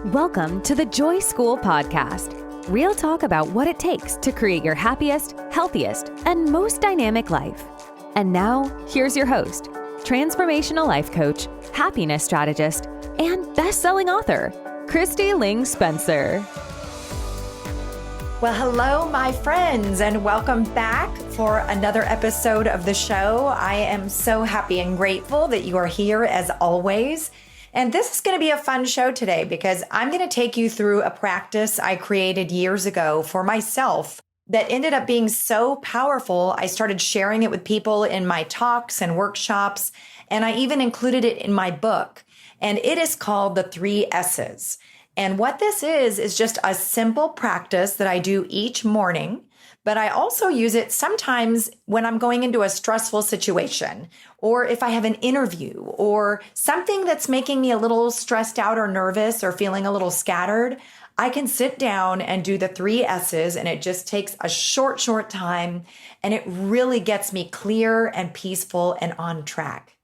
Welcome to the Joy School Podcast. Real talk about what it takes to create your happiest, healthiest, and most dynamic life. And now, here's your host, transformational life coach, happiness strategist, and best-selling author, Kristi Ling Spencer. Well, hello, my friends, and welcome back for another episode of the show. I am so happy and grateful that you are here as always. And this is going to be a fun show today because I'm going to take you through a practice I created years ago for myself that ended up being so powerful. I started sharing it with people in my talks and workshops, and I even included it in my book. And it is called the 3 S's. And what this is just a simple practice that I do each morning, but I also use it sometimes when I'm going into a stressful situation, or if I have an interview or something that's making me a little stressed out or nervous or feeling a little scattered. I can sit down and do the 3 S's, and it just takes a short time, and it really gets me clear and peaceful and on track.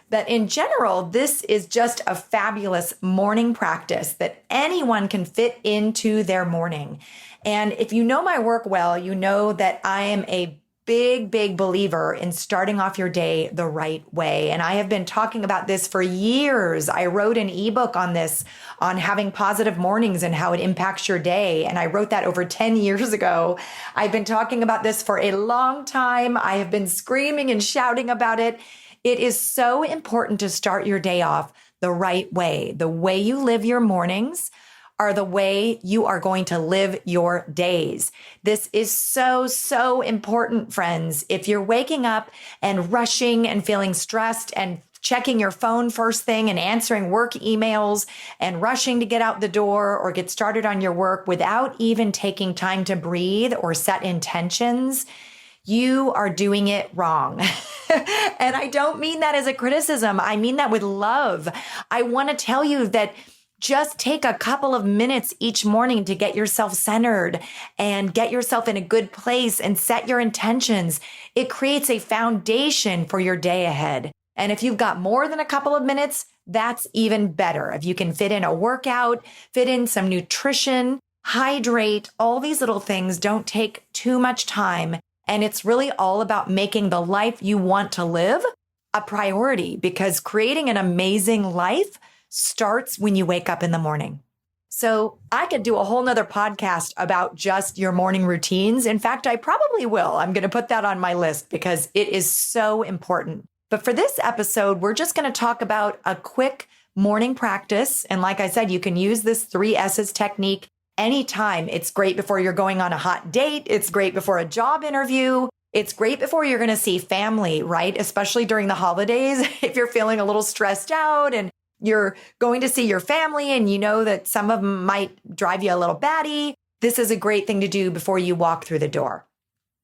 But in general, this is just a fabulous morning practice that anyone can fit into their morning. And if you know my work well, you know that I am a big believer in starting off your day the right way. And I have been talking about this for years. I wrote an ebook on this, on having positive mornings and how it impacts your day. And I wrote that over 10 years ago. I've been talking about this for a long time. I have been screaming and shouting about it. It is so important to start your day off the right way. The way you live your mornings are the way you are going to live your days. This is so important, friends. If you're waking up and rushing and feeling stressed and checking your phone first thing and answering work emails and rushing to get out the door or get started on your work without even taking time to breathe or set intentions, you are doing it wrong. And I don't mean that as a criticism. I mean that with love. I want to tell you that just take a couple of minutes each morning to get yourself centered and get yourself in a good place and set your intentions. It creates a foundation for your day ahead. And if you've got more than a couple of minutes, that's even better. If you can fit in a workout, fit in some nutrition, hydrate, all these little things don't take too much time. And it's really all about making the life you want to live a priority, because creating an amazing life starts when you wake up in the morning. So I could do a whole nother podcast about just your morning routines. In fact, I probably will. I'm going to put that on my list because it is so important. But for this episode, we're just going to talk about a quick morning practice. And like I said, you can use this 3 S's technique anytime. It's great before you're going on a hot date. It's great before a job interview. It's great before you're going to see family, right? Especially during the holidays, if you're feeling a little stressed out and you're going to see your family and you know that some of them might drive you a little batty. This is a great thing to do before you walk through the door.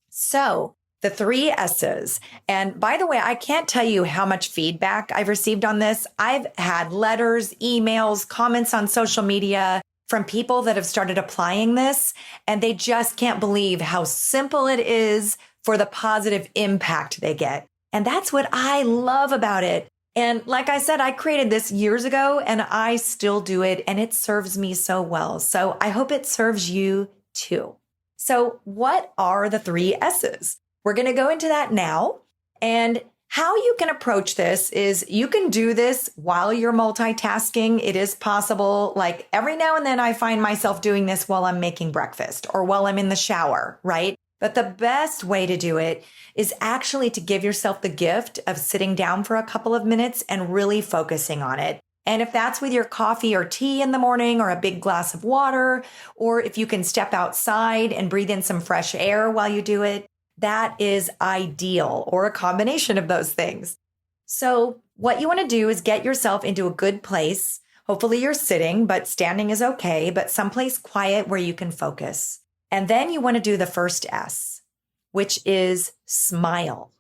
So the 3 S's. And by the way, I can't tell you how much feedback I've received on this. I've had letters, emails, comments on social media from people that have started applying this, and they just can't believe how simple it is for the positive impact they get. And that's what I love about it. And like I said, I created this years ago and I still do it, and it serves me so well. So I hope it serves you too. So what are the 3 S's? We're going to go into that now. And how you can approach this is you can do this while you're multitasking. It is possible. Like every now and then I find myself doing this while I'm making breakfast or while I'm in the shower, right? But the best way to do it is actually to give yourself the gift of sitting down for a couple of minutes and really focusing on it. And if that's with your coffee or tea in the morning or a big glass of water, or if you can step outside and breathe in some fresh air while you do it, that is ideal, or a combination of those things. So what you want to do is get yourself into a good place. Hopefully you're sitting, but standing is okay, but someplace quiet where you can focus. And then you want to do the first S, which is smile.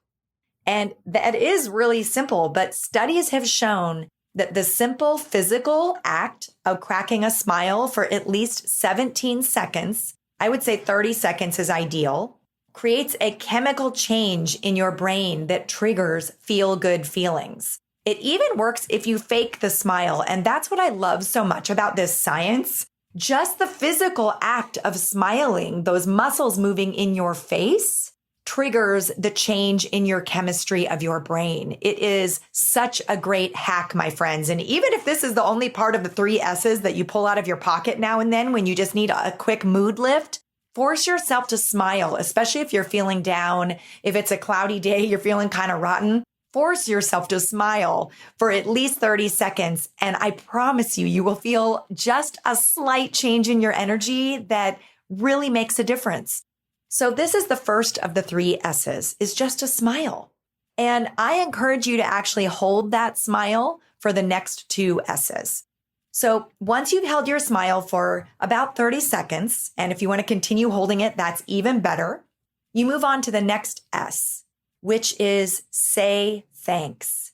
And that is really simple, but studies have shown that the simple physical act of cracking a smile for at least 17 seconds, I would say 30 seconds is ideal, creates a chemical change in your brain that triggers feel-good feelings. It even works if you fake the smile. And that's what I love so much about this science. Just the physical act of smiling, those muscles moving in your face, triggers the change in your chemistry of your brain. It is such a great hack, my friends. And even if this is the only part of the 3 S's that you pull out of your pocket now and then when you just need a quick mood lift, force yourself to smile, especially if you're feeling down. If it's a cloudy day, you're feeling kind of rotten. Force yourself to smile for at least 30 seconds. And I promise you, you will feel just a slight change in your energy that really makes a difference. So this is the first of the 3 S's, is just to smile. And I encourage you to actually hold that smile for the next 2 S's. So once you've held your smile for about 30 seconds, and if you want to continue holding it, that's even better, you move on to the next S, which is say thanks.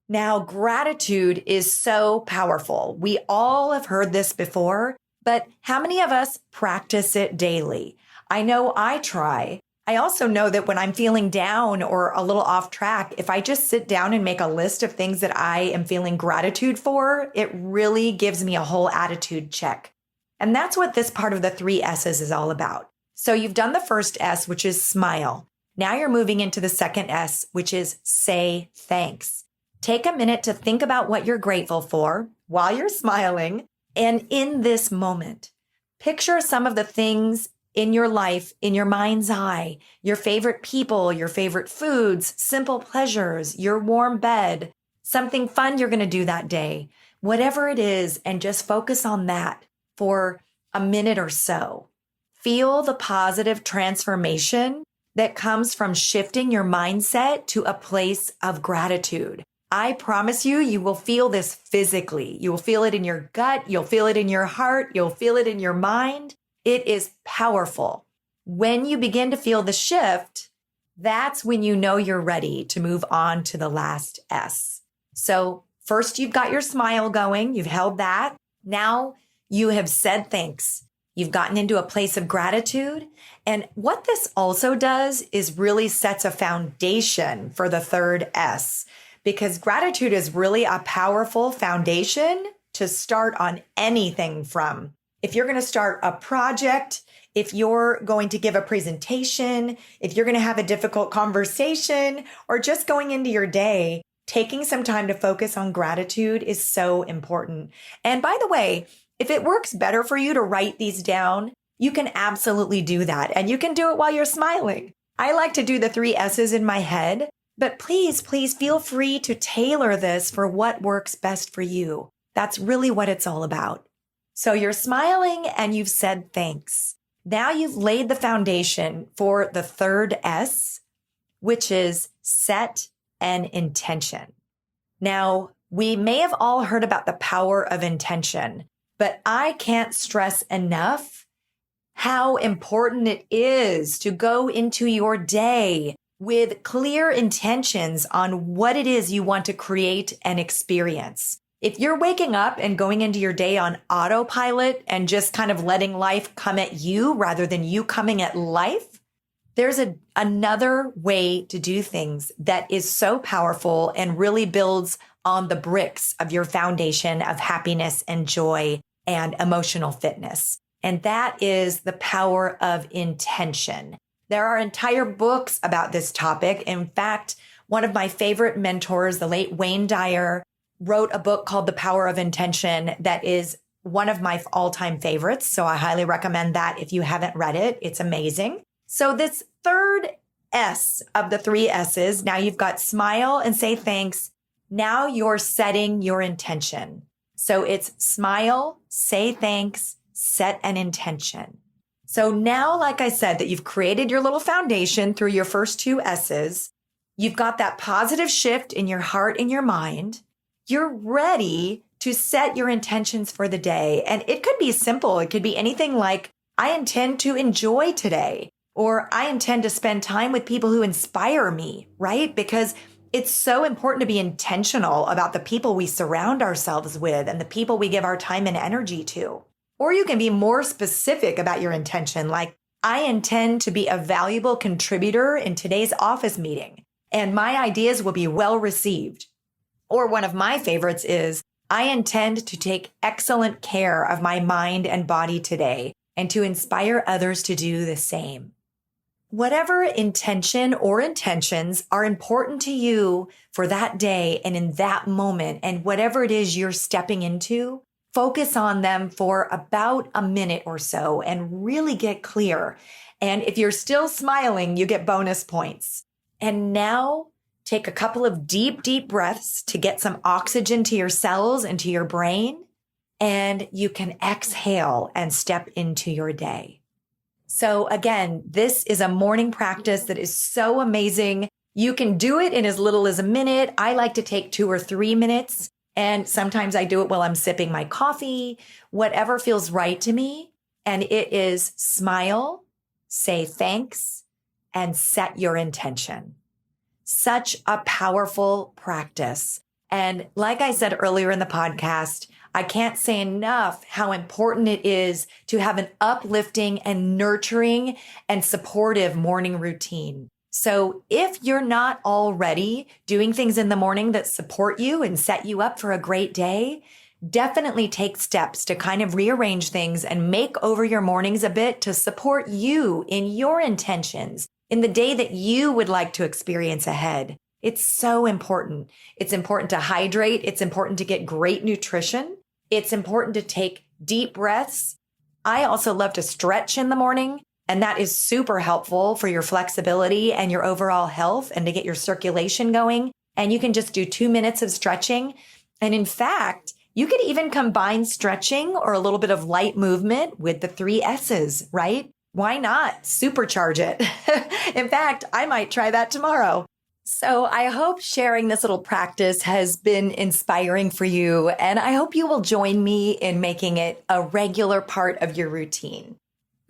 Now, gratitude is so powerful. We all have heard this before, but how many of us practice it daily? I know I try. I also know that when I'm feeling down or a little off track, if I just sit down and make a list of things that I am feeling gratitude for, it really gives me a whole attitude check. And that's what this part of the 3 S's is all about. So you've done the first S, which is smile. Now you're moving into the second S, which is say thanks. Take a minute to think about what you're grateful for while you're smiling. And in this moment, picture some of the things in your life, in your mind's eye, your favorite people, your favorite foods, simple pleasures, your warm bed, something fun you're going to do that day, whatever it is, and just focus on that for a minute or so. Feel the positive transformation that comes from shifting your mindset to a place of gratitude. I promise you, you will feel this physically. You will feel it in your gut. You'll feel it in your heart. You'll feel it in your mind. It is powerful. When you begin to feel the shift, that's when you know you're ready to move on to the last S. So first, you've got your smile going. You've held that. Now you have said thanks. You've gotten into a place of gratitude. And what this also does is really sets a foundation for the third S, because gratitude is really a powerful foundation to start on anything from. If you're going to start a project, if you're going to give a presentation, if you're going to have a difficult conversation, or just going into your day, taking some time to focus on gratitude is so important. And by the way, if it works better for you to write these down, you can absolutely do that. And you can do it while you're smiling. I like to do the 3 S's in my head, but please feel free to tailor this for what works best for you. That's really what it's all about. So you're smiling and you've said thanks. Now you've laid the foundation for the third S, which is set an intention. Now, we may have all heard about the power of intention, but I can't stress enough how important it is to go into your day with clear intentions on what it is you want to create and experience. If you're waking up and going into your day on autopilot and just kind of letting life come at you rather than you coming at life, there's another way to do things that is so powerful and really builds on the bricks of your foundation of happiness and joy and emotional fitness. And that is the power of intention. There are entire books about this topic. In fact, one of my favorite mentors, the late Wayne Dyer, wrote a book called The Power of Intention that is one of my all-time favorites. So I highly recommend that if you haven't read it. It's amazing. So this third S of the 3 S's, now you've got smile and say thanks. Now you're setting your intention. So it's smile, say thanks, set an intention. So now, like I said, that you've created your little foundation through your first 2 S's, you've got that positive shift in your heart and your mind. You're ready to set your intentions for the day. And it could be simple. It could be anything like, I intend to enjoy today, or I intend to spend time with people who inspire me, right? Because it's so important to be intentional about the people we surround ourselves with and the people we give our time and energy to. Or you can be more specific about your intention, like, I intend to be a valuable contributor in today's office meeting, and my ideas will be well received. Or one of my favorites is, I intend to take excellent care of my mind and body today and to inspire others to do the same. Whatever intention or intentions are important to you for that day and in that moment, and whatever it is you're stepping into, focus on them for about a minute or so and really get clear. And if you're still smiling, you get bonus points. And now take a couple of deep, deep breaths to get some oxygen to your cells and to your brain. And you can exhale and step into your day. So again, this is a morning practice that is so amazing. You can do it in as little as a minute. I like to take 2 or 3 minutes. And sometimes I do it while I'm sipping my coffee, whatever feels right to me. And it is smile, say thanks, and set your intention. Such a powerful practice. And like I said earlier in the podcast, I can't say enough how important it is to have an uplifting and nurturing and supportive morning routine. So if you're not already doing things in the morning that support you and set you up for a great day, definitely take steps to kind of rearrange things and make over your mornings a bit to support you in your intentions in the day that you would like to experience ahead. It's so important. It's important to hydrate. It's important to get great nutrition. It's important to take deep breaths. I also love to stretch in the morning, and that is super helpful for your flexibility and your overall health and to get your circulation going. And you can just do 2 minutes of stretching. And in fact, you could even combine stretching or a little bit of light movement with the 3 S's, right? Why not supercharge it? In fact, I might try that tomorrow. So I hope sharing this little practice has been inspiring for you, and I hope you will join me in making it a regular part of your routine.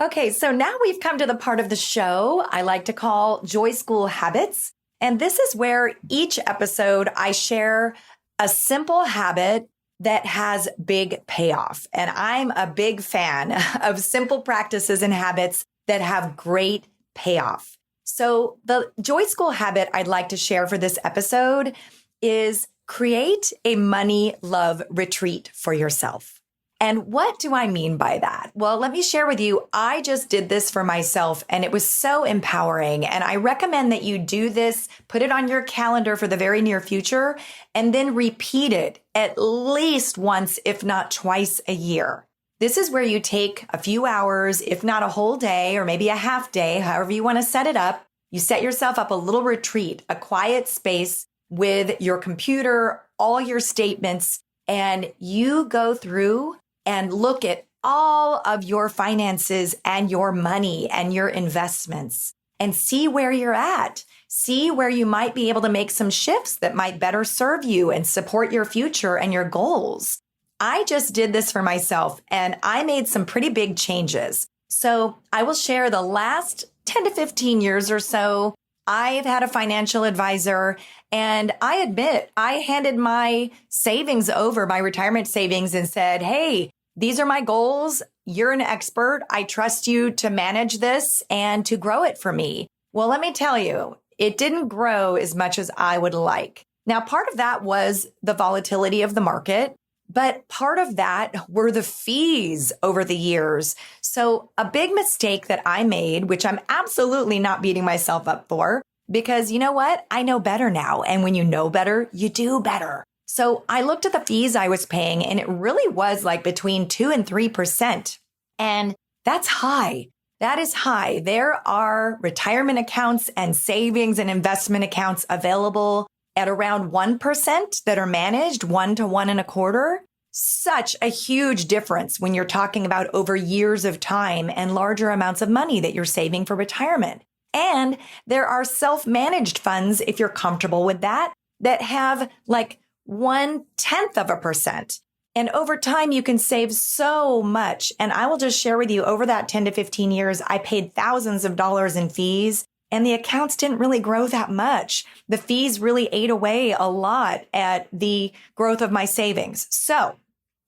Okay, so now we've come to the part of the show I like to call Joy School Habits. And this is where each episode I share a simple habit that has big payoff. And I'm a big fan of simple practices and habits that have great payoff. So the Joy School habit I'd like to share for this episode is create a money love retreat for yourself. And what do I mean by that? Well, let me share with you. I just did this for myself and it was so empowering. And I recommend that you do this, put it on your calendar for the very near future, and then repeat it at least once, if not twice a year. This is where you take a few hours, if not a whole day, or maybe a half day, however you want to set it up. You set yourself up a little retreat, a quiet space with your computer, all your statements, and you go through and look at all of your finances and your money and your investments and see where you're at. See where you might be able to make some shifts that might better serve you and support your future and your goals. I just did this for myself and I made some pretty big changes. So I will share the last 10 to 15 years or so. I've had a financial advisor, and I admit I handed my savings over, my retirement savings, and said, hey, these are my goals. You're an expert. I trust you to manage this and to grow it for me. Well, let me tell you, it didn't grow as much as I would like. Now, part of that was the volatility of the market, but part of that were the fees over the years. So a big mistake that I made, which I'm absolutely not beating myself up for, because you know what? I know better now. And when you know better, you do better. So I looked at the fees I was paying and it really was like between 2 and 3%. And that's high. That is high. There are retirement accounts and savings and investment accounts available at around 1% that are managed 1 to 1.25. Such a huge difference when you're talking about over years of time and larger amounts of money that you're saving for retirement. And there are self-managed funds, if you're comfortable with that, that have like 0.1%. And over time, you can save so much. And I will just share with you, over that 10 to 15 years, I paid thousands of dollars in fees, and the accounts didn't really grow that much. The fees really ate away a lot at the growth of my savings. So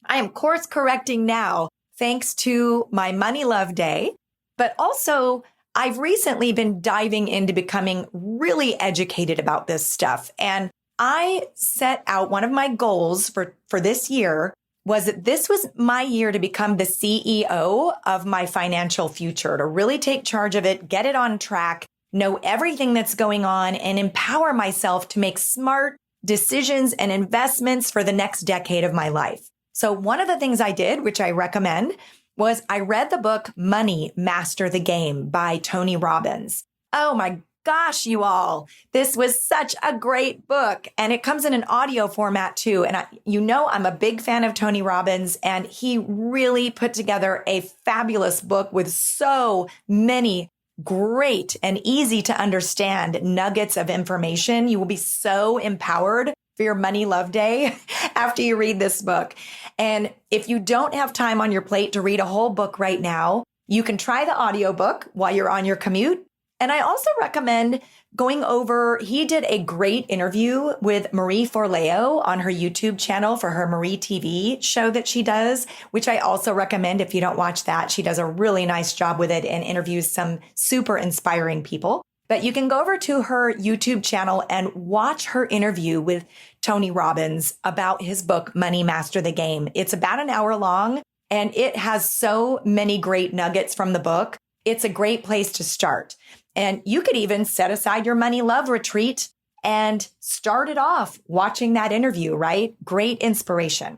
I am course correcting now, thanks to my Money Love Day. But also, I've recently been diving into becoming really educated about this stuff. And I set out one of my goals for this year was that this was my year to become the CEO of my financial future, to really take charge of it, get it on track, know everything that's going on, and empower myself to make smart decisions and investments for the next decade of my life. So one of the things I did, which I recommend, was I read the book Money, Master the Game by Tony Robbins. Oh my gosh, you all, this was such a great book. And it comes in an audio format too. And I'm a big fan of Tony Robbins, and he really put together a fabulous book with so many great and easy to understand nuggets of information. You will be so empowered for your money love day after you read this book. And if you don't have time on your plate to read a whole book right now, you can try the audiobook while you're on your commute. And I also recommend going over, he did a great interview with Marie Forleo on her YouTube channel for her Marie TV show that she does, which I also recommend if you don't watch that. She does a really nice job with it and interviews some super inspiring people. But you can go over to her YouTube channel and watch her interview with Tony Robbins about his book, Money, Master the Game. It's about an hour long, and it has so many great nuggets from the book. It's a great place to start. And you could even set aside your money love retreat and start it off watching that interview, right? Great inspiration.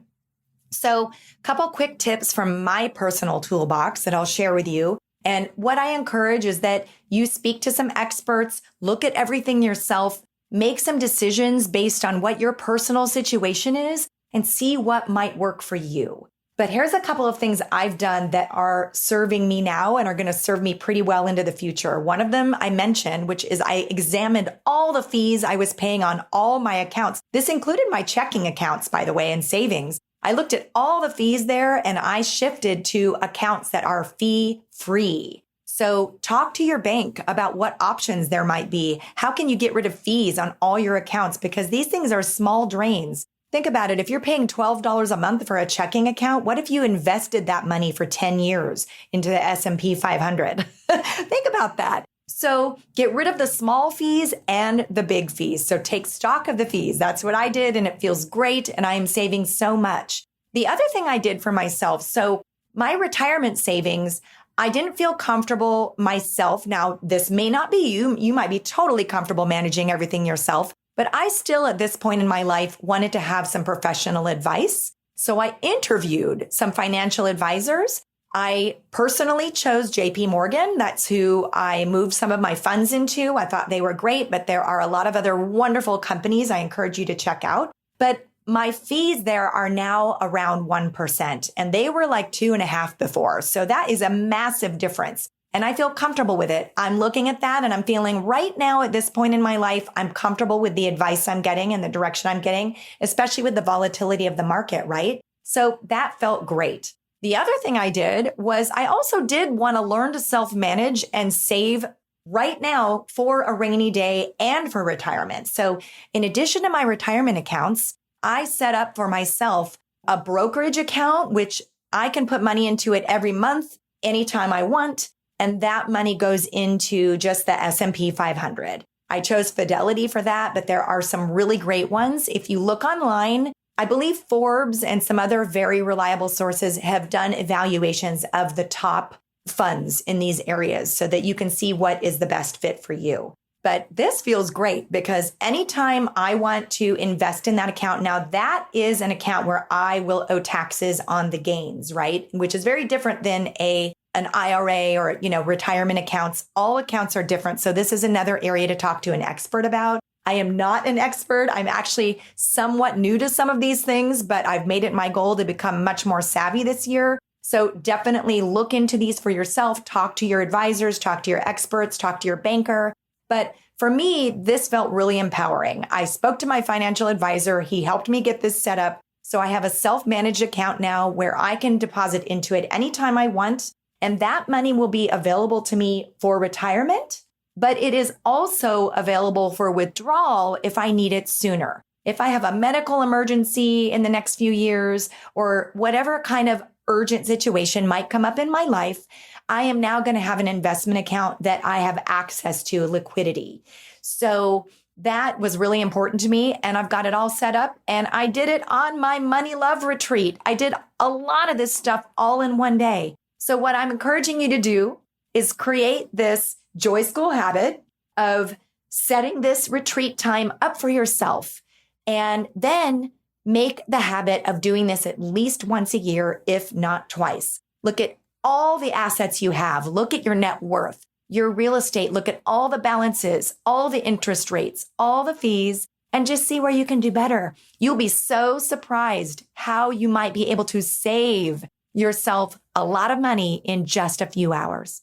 So a couple quick tips from my personal toolbox that I'll share with you. And what I encourage is that you speak to some experts, look at everything yourself, make some decisions based on what your personal situation is, and see what might work for you. But here's a couple of things I've done that are serving me now and are going to serve me pretty well into the future. One of them I mentioned, which is I examined all the fees I was paying on all my accounts. This included my checking accounts, by the way, and savings. I looked at all the fees there and I shifted to accounts that are fee free. So talk to your bank about what options there might be. How can you get rid of fees on all your accounts? Because these things are small drains. Think about it. If you're paying $12 a month for a checking account, what if you invested that money for 10 years into the S&P 500? Think about that. So get rid of the small fees and the big fees. So take stock of the fees. That's what I did, and it feels great, and I am saving so much. The other thing I did for myself, so my retirement savings, I didn't feel comfortable myself. Now, this may not be you. You might be totally comfortable managing everything yourself. But I still, at this point in my life, wanted to have some professional advice. So I interviewed some financial advisors. I personally chose JP Morgan. That's who I moved some of my funds into. I thought they were great, but there are a lot of other wonderful companies I encourage you to check out. But my fees there are now around 1%, and they were like 2.5% before. So that is a massive difference. And I feel comfortable with it. I'm looking at that and I'm feeling right now at this point in my life, I'm comfortable with the advice I'm getting and the direction I'm getting, especially with the volatility of the market, right? So that felt great. The other thing I did was I also did want to learn to self-manage and save right now for a rainy day and for retirement. So in addition to my retirement accounts, I set up for myself a brokerage account, which I can put money into it every month, anytime I want. And that money goes into just the S&P 500. I chose Fidelity for that, but there are some really great ones. If you look online, I believe Forbes and some other very reliable sources have done evaluations of the top funds in these areas so that you can see what is the best fit for you. But this feels great because anytime I want to invest in that account, now that is an account where I will owe taxes on the gains, right? Which is very different than an IRA or, retirement accounts. All accounts are different. So this is another area to talk to an expert about. I am not an expert. I'm actually somewhat new to some of these things, but I've made it my goal to become much more savvy this year. So definitely look into these for yourself. Talk to your advisors, talk to your experts, talk to your banker. But for me, this felt really empowering. I spoke to my financial advisor. He helped me get this set up. So I have a self-managed account now where I can deposit into it anytime I want. And that money will be available to me for retirement, but it is also available for withdrawal if I need it sooner. If I have a medical emergency in the next few years or whatever kind of urgent situation might come up in my life, I am now going to have an investment account that I have access to liquidity. So That was really important to me, and I've got it all set up, and I did it on my Money Love retreat. I did a lot of this stuff all in one day. So what I'm encouraging you to do is create this Joy School habit of setting this retreat time up for yourself, and then make the habit of doing this at least once a year, if not twice. Look at all the assets you have. Look at your net worth, your real estate. Look at all the balances, all the interest rates, all the fees, and just see where you can do better. You'll be so surprised how you might be able to save yourself a lot of money in just a few hours.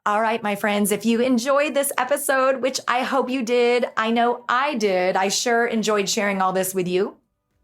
All right, my friends, if you enjoyed this episode, which I hope you did, I know I did. I sure enjoyed sharing all this with you.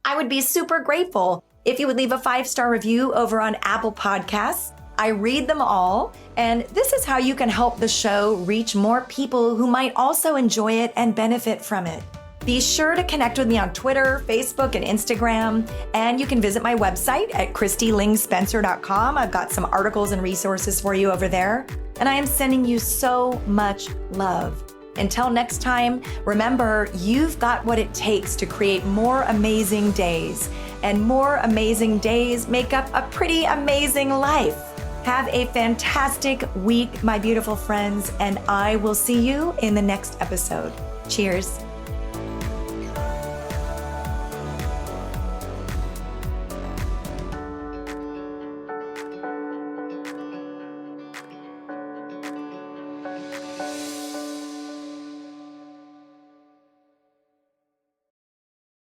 I would be super grateful if you would leave a 5-star review over on Apple Podcasts. I read them all, and this is how you can help the show reach more people who might also enjoy it and benefit from it. Be sure to connect with me on Twitter, Facebook, and Instagram, and you can visit my website at KristiLingSpencer.com. I've got some articles and resources for you over there, and I am sending you so much love. Until next time, remember, you've got what it takes to create more amazing days, and more amazing days make up a pretty amazing life. Have a fantastic week, my beautiful friends, and I will see you in the next episode. Cheers.